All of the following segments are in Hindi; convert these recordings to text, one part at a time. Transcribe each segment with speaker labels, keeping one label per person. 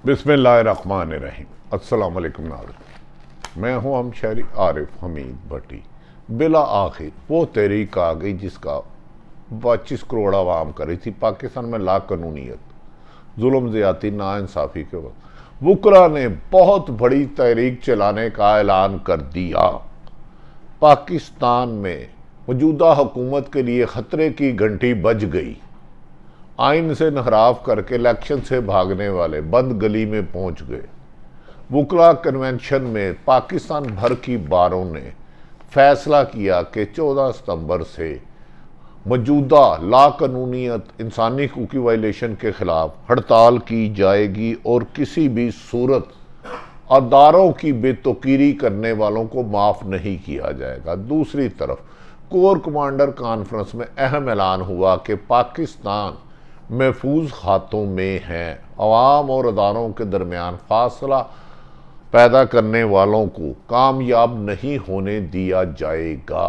Speaker 1: बिस्मिल्लाहिर्रहमानिर्रहीम। अस्सलाम वालेकुम नाज़रीन, मैं हूँ हम शहरी आरिफ हमीद भट्टी। बिला आखिर वो तहरीक आ गई जिसका 25 करोड़ आवाम करी थी। पाकिस्तान में लाकानूनियत, जुल्म ज़्यादती, नाइंसाफ़ी के वक्त वुकरा ने बहुत बड़ी तहरीक चलाने का ऐलान कर दिया। पाकिस्तान में मौजूदा हुकूमत के लिए ख़तरे की घंटी बज गई। आइन से इनहराफ करके इलेक्शन से भागने वाले बंद गली में पहुंच गए। वुकला कन्वेंशन में पाकिस्तान भर की बारों ने फैसला किया कि 14 सितंबर से मौजूदा लाकानूनियत, इंसानी हकूक़ की वायलेशन के खिलाफ हड़ताल की जाएगी और किसी भी सूरत अदारों की बेतौकीरी करने वालों को माफ़ नहीं किया जाएगा। दूसरी तरफ कोर कमांडर कॉन्फ्रेंस में अहम ऐलान हुआ कि पाकिस्तान महफूज हाथों में है। अवाम और अदारों के दरमियान फासला पैदा करने वालों को कामयाब नहीं होने दिया जाएगा।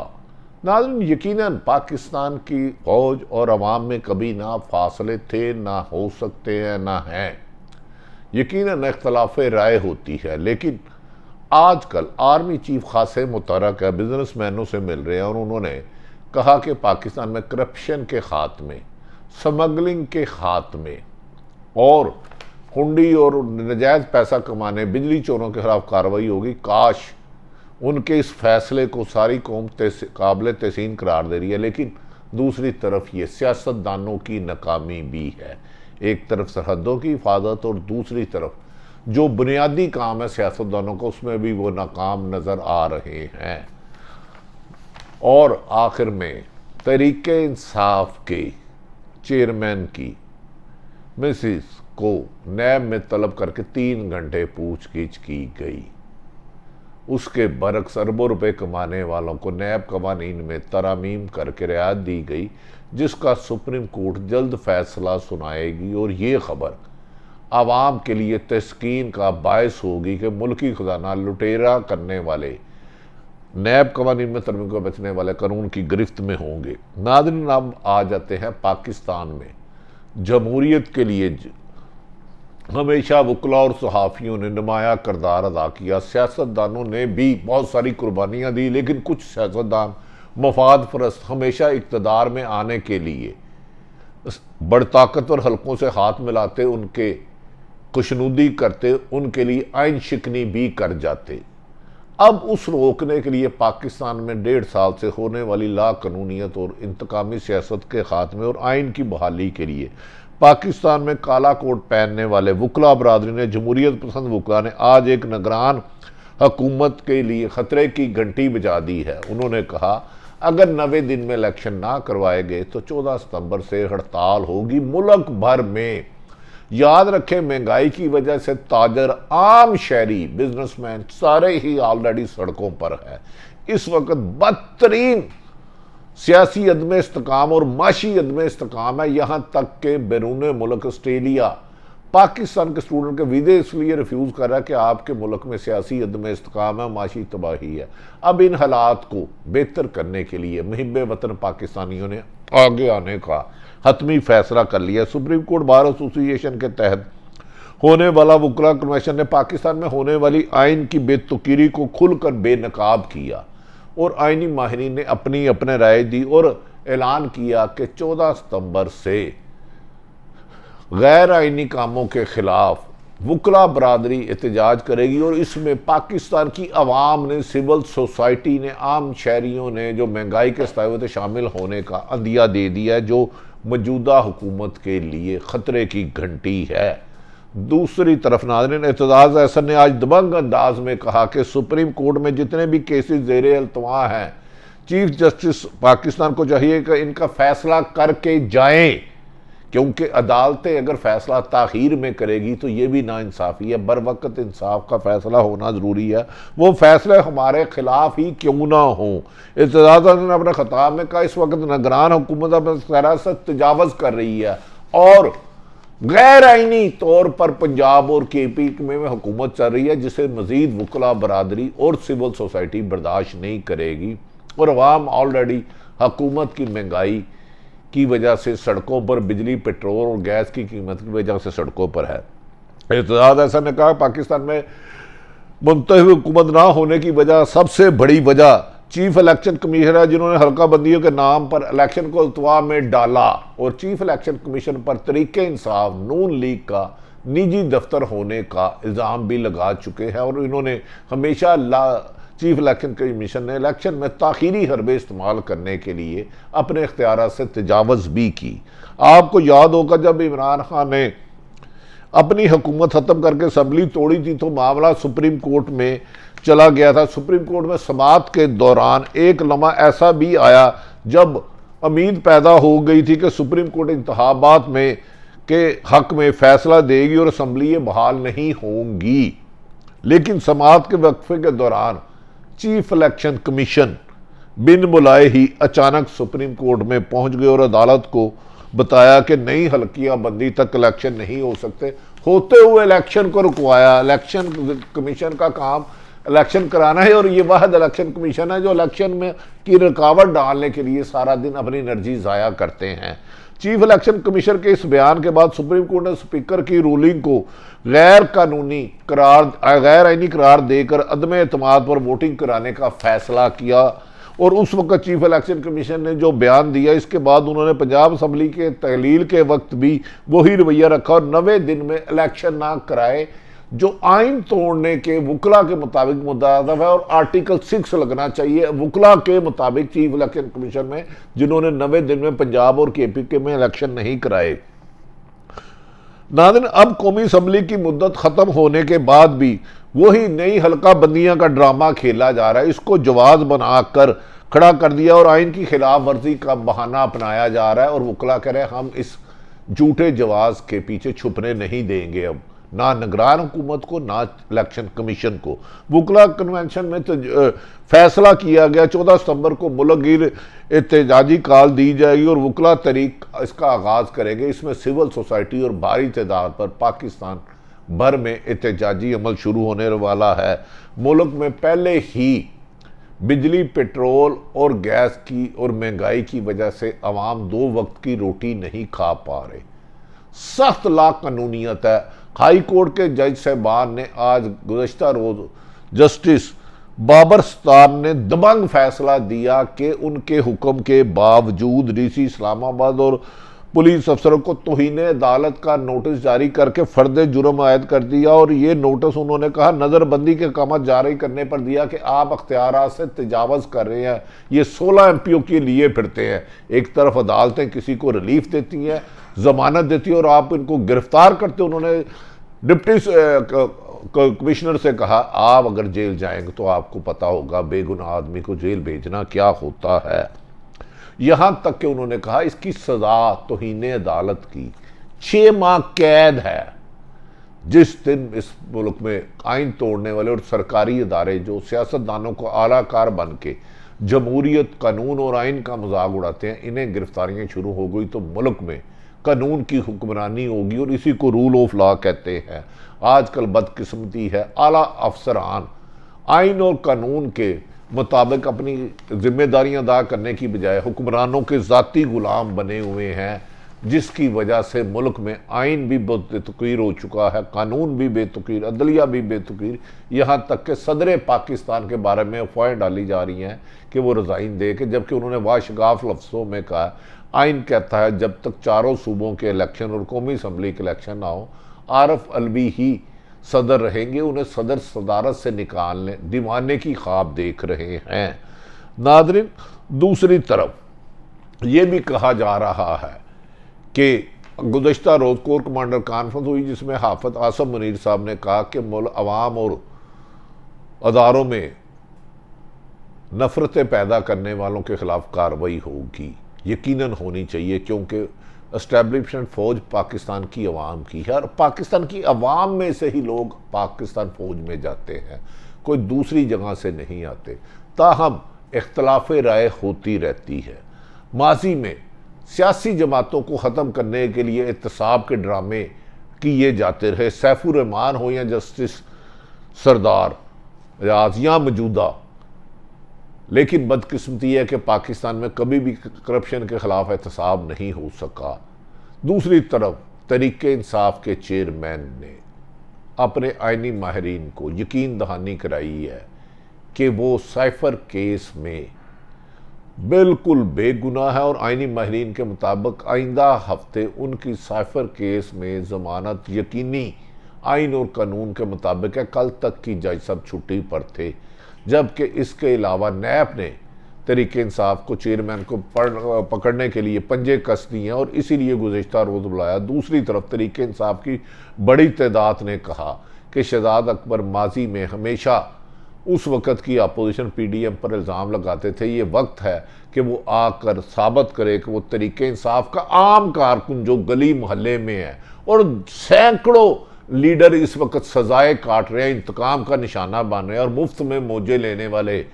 Speaker 1: नाज़रीन, यकीनन पाकिस्तान की फौज और अवाम में कभी ना फासले थे, ना हो सकते हैं, ना हैं। यकीनन इख्तलाफ राय होती है, लेकिन आजकल आर्मी चीफ खासे मुतरक है, बिजनेसमैनों से मिल रहे हैं और उन्होंने कहा कि पाकिस्तान में करप्शन के खात्मे, स्मगलिंग के खात्मे और हुंडी और नजायज़ पैसा कमाने, बिजली चोरों के खिलाफ कार्रवाई होगी। काश उनके इस फैसले को सारी कौम काबिल तहसीन करार दे रही है, लेकिन दूसरी तरफ ये सियासतदानों की नाकामी भी है। एक तरफ सरहदों की हिफाजत और दूसरी तरफ जो बुनियादी काम है सियासतदानों को, उसमें भी वो नाकाम नज़र आ रहे हैं। और आखिर में तहरीक इंसाफ के चेयरमैन की मिसिस को नैब में तलब करके 3 घंटे पूछगिछ की गई। उसके बरक्स अरबों रुपए कमाने वालों को नैब कवानीन में तरामीम करके रियायत दी गई, जिसका सुप्रीम कोर्ट जल्द फैसला सुनाएगी। और ये खबर आवाम के लिए तस्कीन का बायस होगी कि मुल्की खजाना लुटेरा करने वाले नैब कवानीन में तरमीम को बचने वाले कानून की गिरफ्त में होंगे। नाज़रीन, अब आ जाते हैं पाकिस्तान में जमहूरियत के लिए हमेशा वकला और सहाफ़ियों ने नुमाया किरदार अदा किया। सियासतदानों ने भी बहुत सारी कुर्बानियाँ दी, लेकिन कुछ सियासतदान मफाद परस्त हमेशा इक़्तिदार में आने के लिए बड़ ताकतवर हलकों से हाथ मिलाते, उनके खुशनुदी करते, उनके लिए आइन शिकनी भी कर जाते। अब उस रोकने के लिए पाकिस्तान में 1.5 साल से होने वाली लाकानूनियत और इंतकामी सियासत के खात्मे और आइन की बहाली के लिए पाकिस्तान में काला कोट पहनने वाले वकला बरादरी ने, जमहूरियत पसंद वकला ने आज एक निगरान हुकूमत के लिए खतरे की घंटी बजा दी है। उन्होंने कहा, अगर 90 दिन में इलेक्शन ना करवाए गए तो 14 सितंबर से हड़ताल होगी मुल्क भर में। याद रखें, महंगाई की वजह से ताजर, आम शहरी, बिजनेसमैन सारे ही ऑलरेडी सड़कों पर है। इस वक्त बदतरीन सियासी अदम इस्तेकाम और माशी अदम इस्तेकाम है। यहाँ तक के बैरून मुल्क ऑस्ट्रेलिया पाकिस्तान के स्टूडेंट के वीज़े इसलिए रिफ्यूज़ कर रहा है कि आपके मुल्क में सियासी अदम इस्तेकाम है, माशी तबाही है। अब इन हालात को बेहतर करने के लिए मुहिब वतन पाकिस्तानियों ने आगे आने का हतमी फैसला कर लिया। सुप्रीम कोर्ट बार एसोसिएशन के तहत होने वाला वकला कन्वेंशन ने पाकिस्तान में होने वाली आइन की बेतुकीरी को खुलकर बेनकाब किया और आइनी माहिरीन ने अपने राय दी और ऐलान किया कि 14 सितंबर से गैर आइनी कामों के खिलाफ वकला बरादरी एहतजाज करेगी। और इसमें पाकिस्तान की आवाम ने, सिविल सोसाइटी ने, आम शहरियों ने जो महंगाई के सताए थे शामिल होने का अंदिया दे दिया, जो मौजूदा हुकूमत के लिए खतरे की घंटी है। दूसरी तरफ नाज़रीन, एतजाज़ अहसन ने आज दबंग अंदाज में कहा कि सुप्रीम कोर्ट में जितने भी केसेस ज़ेर अल्तवा हैं, चीफ जस्टिस पाकिस्तान को चाहिए कि इनका फैसला करके जाएं, क्योंकि अदालतें अगर फैसला ताख़ीर में करेगी तो ये भी नाइंसाफ़ी है। बर वक्त इंसाफ का फैसला होना ज़रूरी है, वो फैसले हमारे खिलाफ ही क्यों ना हों। एतजाज़ ने अपने खिताब में कहा, इस वक्त निगरान हुकूमत अपनी सरासत तजावज़ कर रही है और गैर आइनी तौर पर पंजाब और KP में हुकूमत चल रही है, जिसे मजीद वकला बरादरी और सिविल सोसाइटी बर्दाश्त नहीं करेगी। और अवाम ऑलरेडी हुकूमत की महंगाई की वजह से सड़कों पर, बिजली, पेट्रोल और गैस की कीमत की वजह से सड़कों पर है। एतजाज अहसन ने कहा पाकिस्तान में मुंतखब हुकूमत ना होने की वजह, सबसे बड़ी वजह चीफ इलेक्शन कमीशनर है जिन्होंने हल्का बंदियों के नाम पर इलेक्शन को अल्तवा में डाला, और चीफ इलेक्शन कमीशन पर तरीके इंसाफ नून लीग का निजी दफ्तर होने का इल्ज़ाम भी लगा चुके हैं। और इन्होंने हमेशा चीफ इलेक्शन कमीशन ने इलेक्शन में ताखीरी हरबे इस्तेमाल करने के लिए अपने इख्तियार से तजावज़ भी की। आपको याद होगा जब इमरान खान ने अपनी हुकूमत ख़त्म करके असम्बली तोड़ी थी तो मामला सुप्रीम कोर्ट में चला गया था। सुप्रीम कोर्ट में समाअत के दौरान एक लम्हा ऐसा भी आया जब उम्मीद पैदा हो गई थी कि सुप्रीम कोर्ट इंतखाबात में के हक में फैसला देगी और असम्बली बहाल नहीं होंगी, लेकिन समाअत के वक्फे के दौरान चीफ इलेक्शन कमीशन बिन बुलाए ही अचानक सुप्रीम कोर्ट में पहुंच गए और अदालत को बताया कि नई हल्कियां बंदी तक इलेक्शन नहीं हो सकते, होते हुए इलेक्शन को रुकवाया। इलेक्शन कमीशन का काम इलेक्शन कराना है और ये वाहिद इलेक्शन कमीशन है जो इलेक्शन में की रुकावट डालने के लिए सारा दिन अपनी एनर्जी ज़ाया करते हैं। चीफ इलेक्शन कमीशन के इस बयान के बाद सुप्रीम कोर्ट ने स्पीकर की रूलिंग को गैर आईनी करार देकर अदम एतमाद पर वोटिंग कराने का फैसला किया। और उस वक्त चीफ इलेक्शन कमीशन ने जो बयान दिया, इसके बाद उन्होंने पंजाब असम्बली के तहलील के वक्त भी वही रवैया रखा और 90 दिन में इलेक्शन ना कराए, जो आइन तोड़ने के वकला के मुताबिक मुदादब है और आर्टिकल 6 लगना चाहिए वकला के मुताबिक चीफ इलेक्शन कमीशन में, जिन्होंने 90 दिन में पंजाब और KPK में इलेक्शन नहीं कराए। नाज़रीन, अब कौमी असम्बली की मुद्दत ख़त्म होने के बाद भी वही नई हल्का बंदियां का ड्रामा खेला जा रहा है। इसको जवाज बनाकर खड़ा कर दिया और आइन की खिलाफ वर्जी का बहाना अपनाया जा रहा है और वकला कह रहे हैं हम इस झूठे जवाज के पीछे छुपने नहीं देंगे, अब ना निगरान हुकूमत को ना इलेक्शन कमीशन को। वकला कन्वेंशन में तो फैसला किया गया 14 सितंबर को मुल्कगीर एहतजाजी कॉल दी जाएगी और वकला तरीक इसका आगाज़ करेंगे। इसमें सिविल सोसाइटी और भारी तादाद पर पाकिस्तान भर में एहतजाजी अमल शुरू होने वाला है। मुल्क में पहले ही बिजली, पेट्रोल और गैस की और महंगाई की वजह से अवाम 2 वक्त की रोटी नहीं खा पा रहे। सख्त लाकानूनियत है। हाई कोर्ट के जज साहबान ने आज गुज़श्ता रोज जस्टिस बाबर सत्तार ने दबंग फैसला दिया कि उनके हुक्म के बावजूद DC इस्लामाबाद और पुलिस अफसरों को तौहीन अदालत का नोटिस जारी करके फर्द जुर्म आयद कर दिया। और ये नोटिस उन्होंने कहा नज़रबंदी के अहकाम जारी करने पर दिया कि आप अख्तियारात से तजावज़ कर रहे हैं। ये 16 MPO के लिए फिरते हैं। एक तरफ अदालतें किसी को रिलीफ देती हैं, जमानत देती है और आप इनको गिरफ्तार करते। उन्होंने डिप्टी कमिश्नर से कहा आप अगर जेल जाएंगे तो आपको पता होगा बेगुनाह आदमी को जेल भेजना क्या होता है। यहां तक कि उन्होंने कहा इसकी सजा तौहीन अदालत की 6 माह कैद है। जिस दिन इस मुल्क में आइन तोड़ने वाले और सरकारी इदारे जो सियासतदानों को आलाकार बन के जमहूरियत, कानून और आइन का मजाक उड़ाते हैं, इन्हें गिरफ्तारियां शुरू हो गई तो मुल्क में कानून की हुक्मरानी होगी और इसी को रूल ऑफ लॉ कहते हैं। आजकल बदकिस्मती है, आला अफसरान आइन और कानून के मुताबिक अपनी जिम्मेदारियां अदा करने की बजाय हुक्मरानों के ज़ाती गुलाम बने हुए हैं, जिसकी वजह से मुल्क में आइन भी बेतुकीर हो चुका है, कानून भी बेतुकीर, अदलिया भी बेतुकीर। यहाँ तक कि सदर पाकिस्तान के बारे में अफवाहें डाली जा रही हैं कि वो रिज़ाइन दे के, जबकि उन्होंने वाशगाफ लफ्ज़ों में कहा आइन कहता है जब तक चारों सूबों के इलेक्शन और कौमी असम्बली के इलेक्शन ना हो आरफ अलवी ही सदर रहेंगे। उन्हें सदर सदारत से निकालने दीवाने की ख्वाब देख रहे हैं। नादरीन, दूसरी तरफ ये भी कहा जा रहा है कि गुज़श्ता रोज़ कोर कमांडर कॉन्फ्रेंस हुई जिसमें हाफिज आसम मुनीर साहब ने कहा कि अवाम और अदारों में नफ़रतें पैदा करने वालों के ख़िलाफ़ कार्रवाई होगी, यकीनन होनी चाहिए, क्योंकि एस्टैब्लिशमेंट फ़ौज पाकिस्तान की अवाम की है और पाकिस्तान की अवाम में से ही लोग पाकिस्तान फ़ौज में जाते हैं, कोई दूसरी जगह से नहीं आते। ताहम इख्तलाफ राय होती रहती है। माजी में सियासी जमातों को ख़त्म करने के लिए एहतसाब के ड्रामे किए जाते रहे, सैफुर रहमान हो या जस्टिस सरदार रियाज या मौजूदा। लेकिन बदकिस्मती है कि पाकिस्तान में कभी भी करप्शन के ख़िलाफ़ एहतसाब नहीं हो सका। दूसरी तरफ तहरीक इंसाफ के चेयरमैन ने अपने आइनी माहिरीन को यकीन दहानी कराई है कि वो साइफर केस में बिल्कुल बेगुनाह है और आइनी माहिरीन के मुताबिक आइंदा हफ्ते उनकी साइफर केस में ज़मानत यकीनी आइन और कानून के मुताबिक है। कल तक की जज साहब छुट्टी पर थे, जबकि इसके अलावा नैब ने तहरीक इंसाफ को चेयरमैन को पकड़ने के लिए पंजे कस दिए और इसीलिए गुज़िश्ता रोज़ बुलाया। दूसरी तरफ तहरीक इंसाफ की बड़ी तादाद ने कहा कि शहजाद अकबर माजी में हमेशा उस वक़्त की अपोजिशन PDM पर इल्ज़ाम लगाते थे। ये वक्त है कि वो आकर साबित करे कि वो तहरीक इंसाफ का आम कारकुन जो गली मोहल्ले में है, और सैकड़ों लीडर इस वक्त सजाएं काट रहे हैं, इंतकाम का निशाना बन रहे हैं, और मुफ्त में मौजे लेने वाले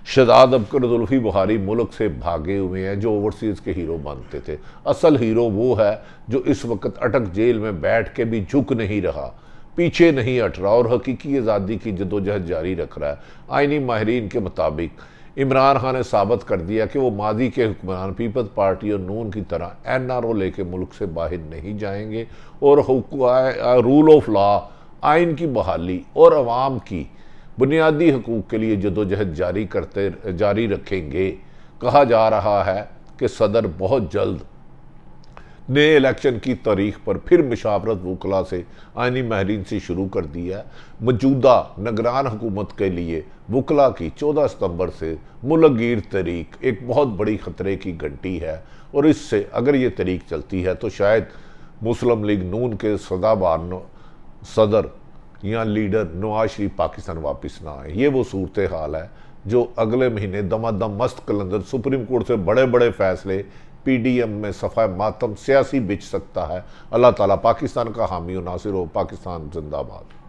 Speaker 1: शहजाद अकबर जुल्फी बुखारी मुल्क से भागे हुए हैं जो ओवरसीज़ के हीरो बनते थे। असल हीरो वो है जो इस वक्त अटक जेल में बैठ के भी झुक नहीं रहा, पीछे नहीं हट रहा और हकीकी आज़ादी की जदोजहद जारी रख रहा है। आइनी माहिरीन के मुताबिक इमरान खान ने साबित कर दिया कि वो माजी के हुक्मरान पीपल्स पार्टी और नून की तरह NRO लेके मुल्क से बाहर नहीं जाएंगे और रूल ऑफ लॉ, आइन की बहाली और अवाम की बुनियादी हकूक़ के लिए जदोजहद जारी रखेंगे। कहा जा रहा है कि सदर बहुत जल्द नए इलेक्शन की तारीख पर फिर मुशावरत वकला से आइनी माहिरीन से शुरू कर दिया है। मौजूदा निगरान हुकूमत के लिए वकला की 14 सितंबर से मुल्कगीर तहरीक एक बहुत बड़ी ख़तरे की घंटी है, और इससे अगर ये तहरीक चलती है तो शायद मुस्लिम लीग नून के सदाबहार सदर या लीडर नवाज शरीफ पाकिस्तान वापस ना आए। ये वो सूरत हाल है जो अगले महीने दमादम मस्त कलंदर सुप्रीम कोर्ट से बड़े बड़े फैसले PDM में सफ़ा मातम सियासी बिच सकता है। अल्लाह ताला पाकिस्तान का हामी और नासिर हो। पाकिस्तान जिंदाबाद।